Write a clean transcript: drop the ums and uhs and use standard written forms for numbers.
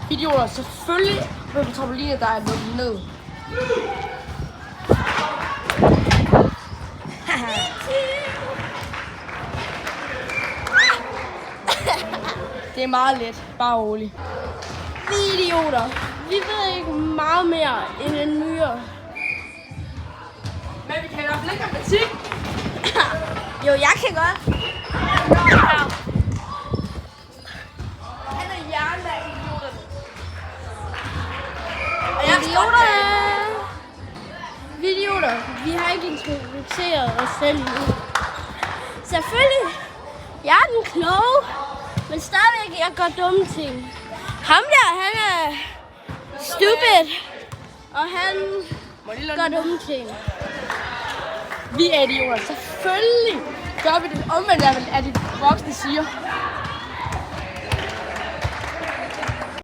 Idioter, selvfølgelig vil på trampolinet, der er lukket ned. Det er meget let, bare roligt. Vi er idioter. Vi ved ikke meget mere end en myre. Men vi kan i hvert fald ikke matematik. Jo, jeg kan godt. Han er hjernen af idioterne. Og jeg vi idioter. Vi har ikke introduceret os selv endnu. Selvfølgelig. Jeg er den kloge, men stadigvæk jeg gør dumme ting. Ham der, han er stupid, og han gør dumme ting. Vi er idioter. Selvfølgelig gør vi det omvendt af det voksne siger.